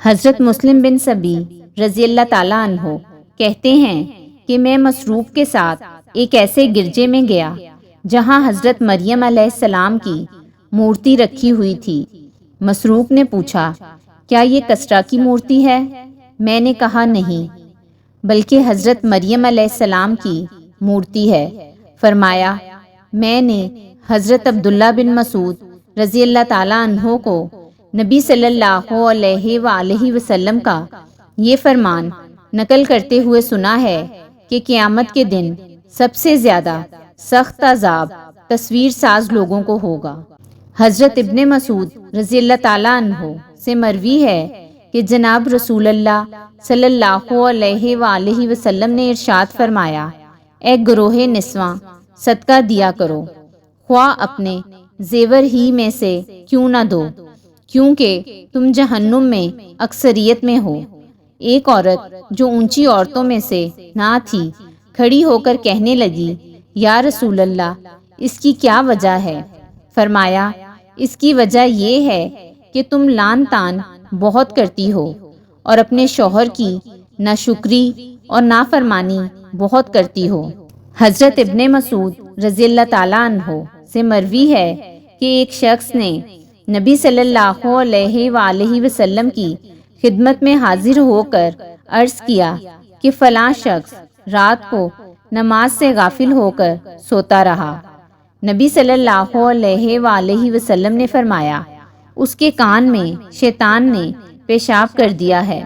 حضرت مسلم بن سبی رضی اللہ تعالیٰ عنہ کہتے ہیں کہ میں مسروق کے ساتھ ایک ایسے گرجے میں گیا جہاں حضرت مریم علیہ السلام کی مورتی رکھی ہوئی تھی۔ مسروق نے پوچھا، کیا یہ کسرا کی مورتی ہے؟ میں نے کہا نہیں، بلکہ حضرت مریم علیہ السلام کی مورتی ہے۔ فرمایا، میں نے حضرت عبداللہ بن مسعود رضی اللہ تعالیٰ عنہ کو نبی صلی اللہ علیہ وآلہ وسلم کا یہ فرمان نقل کرتے ہوئے سنا ہے کہ قیامت کے دن سب سے زیادہ سخت عذاب تصویر ساز لوگوں کو ہوگا۔ حضرت ابن مسعود رضی اللہ تعالیٰ عنہ سے مروی ہے کہ جناب رسول اللہ صلی اللہ علیہ وآلہ وسلم نے ارشاد فرمایا، اے گروہ نسواں، صدقہ دیا کرو، خواہ اپنے زیور ہی میں سے کیوں نہ دو، کیونکہ تم جہنم میں اکثریت میں ہو۔ ایک عورت جو اونچی عورتوں میں سے نہ تھی کھڑی ہو کر کہنے لگی، یا رسول اللہ، اس کی کیا وجہ ہے؟ فرمایا، اس کی وجہ یہ ہے کہ تم لعن طعن بہت کرتی ہو اور اپنے شوہر کی ناشکری اور نافرمانی بہت کرتی ہو۔ حضرت ابن مسعود رضی اللہ تعالیٰ عنہ سے مروی ہے کہ ایک شخص نے نبی صلی اللہ علیہ وآلہ وسلم کی خدمت میں حاضر ہو کر عرض کیا کہ فلاں شخص رات کو نماز سے غافل ہو کر سوتا رہا۔ نبی صلی اللہ علیہ وآلہ وسلم نے فرمایا، اس کے کان میں شیطان نے پیشاب کر دیا ہے۔